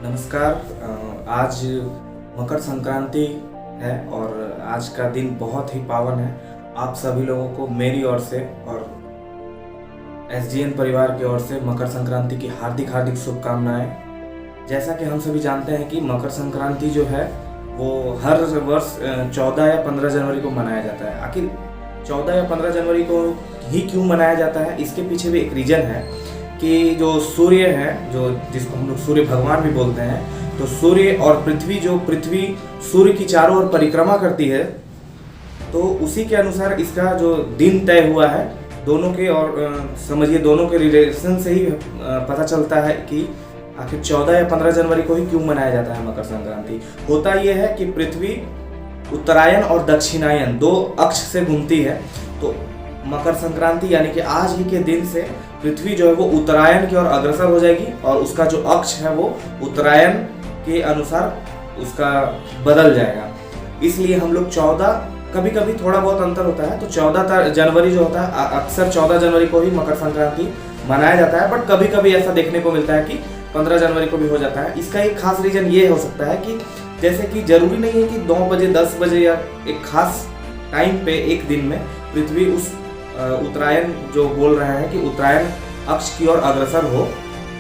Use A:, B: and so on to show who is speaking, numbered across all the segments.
A: नमस्कार। आज मकर संक्रांति है और आज का दिन बहुत ही पावन है। आप सभी लोगों को मेरी ओर से और एसजीएन परिवार की ओर से मकर संक्रांति की हार्दिक हार्दिक शुभकामनाएं। जैसा कि हम सभी जानते हैं कि मकर संक्रांति जो है वो हर वर्ष 14 या 15 जनवरी को मनाया जाता है। आखिर 14 या 15 जनवरी को ही क्यों मनाया जाता है, इसके पीछे भी एक रीजन है कि जो सूर्य है, जो जिसको हम लोग सूर्य भगवान भी बोलते हैं, तो सूर्य और पृथ्वी सूर्य की चारों ओर परिक्रमा करती है, तो उसी के अनुसार इसका जो दिन तय हुआ है। दोनों के और समझिए दोनों के रिलेशन से ही पता चलता है कि आखिर 14 या 15 जनवरी को ही क्यों मनाया जाता है मकर संक्रांति। होता यह है कि पृथ्वी उत्तरायण और दक्षिणायन दो अक्ष से घूमती है, तो मकर संक्रांति यानी कि आज ही के दिन से पृथ्वी जो है वो उत्तरायण की ओर अग्रसर हो जाएगी और उसका जो अक्ष है वो उत्तरायण के अनुसार उसका बदल जाएगा। इसलिए हम लोग 14, कभी कभी थोड़ा बहुत अंतर होता है, तो 14 जनवरी जो होता है, अक्सर 14 जनवरी को ही मकर संक्रांति मनाया जाता है, बट कभी कभी ऐसा देखने को मिलता है कि 15 जनवरी को भी हो जाता है। इसका एक खास रीजन ये हो सकता है कि जैसे कि जरूरी नहीं है कि 9 बजे 10 बजे या एक खास टाइम पे एक दिन में पृथ्वी उस उत्तरायण जो बोल रहे हैं कि उत्तरायण अक्ष की ओर अग्रसर हो,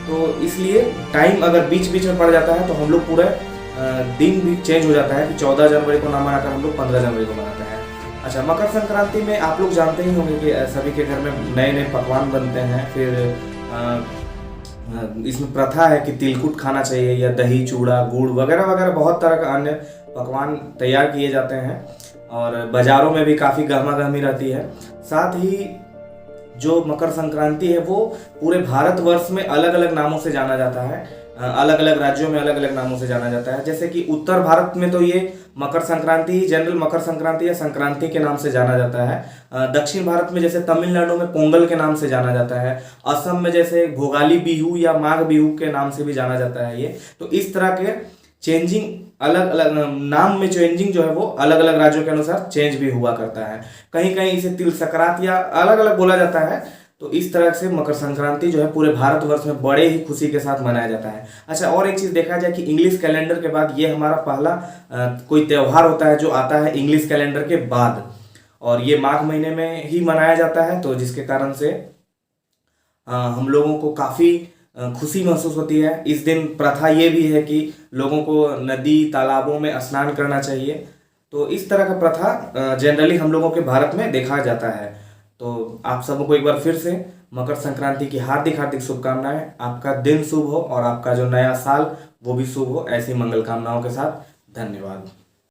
A: तो इसलिए टाइम अगर बीच बीच में पड़ जाता है तो हम लोग पूरे दिन भी चेंज हो जाता है कि 14 जनवरी को ना मनाकर हम लोग 15 जनवरी को मनाते हैं। अच्छा, मकर संक्रांति में आप लोग जानते ही होंगे कि सभी के घर में नए नए पकवान बनते हैं। फिर इसमें प्रथा है कि तिलकुट खाना चाहिए या दही चूड़ा गुड़ वगैरह वगैरह बहुत तरह का अन्य पकवान तैयार किए जाते हैं और बाज़ारों में भी काफ़ी गहमा-गहमी रहती है। साथ ही जो मकर संक्रांति है वो पूरे भारतवर्ष में अलग अलग नामों से जाना जाता है, अलग अलग राज्यों में अलग अलग नामों से जाना जाता है। जैसे कि उत्तर भारत में तो ये मकर संक्रांति ही जनरल मकर संक्रांति या संक्रांति के नाम से जाना जाता है। दक्षिण भारत में जैसे तमिलनाडु में पोंगल के नाम से जाना जाता है। असम में जैसे भोगाली बिहू या माघ बिहू के नाम से भी जाना जाता है ये। तो इस तरह के चेंजिंग, अलग अलग नाम में चेंजिंग जो है वो अलग अलग राज्यों के अनुसार चेंज भी हुआ करता है। कहीं कहीं इसे तिल संक्रांत या अलग अलग बोला जाता है। तो इस तरह से मकर संक्रांति जो है पूरे भारतवर्ष में बड़े ही खुशी के साथ मनाया जाता है। अच्छा, और एक चीज़ देखा जाए कि इंग्लिश कैलेंडर के बाद ये हमारा पहला कोई त्यौहार होता है जो आता है इंग्लिश कैलेंडर के बाद, और ये माघ महीने में ही मनाया जाता है। तो जिसके कारण से हम लोगों को काफ़ी खुशी महसूस होती है। इस दिन प्रथा ये भी है कि लोगों को नदी तालाबों में स्नान करना चाहिए। तो इस तरह का प्रथा जनरली हम लोगों के भारत में देखा जाता है। तो आप सबको एक बार फिर से मकर संक्रांति की हार्दिक हार्दिक शुभकामनाएं। आपका दिन शुभ हो और आपका जो नया साल वो भी शुभ हो। ऐसी मंगल कामनाओं के साथ धन्यवाद।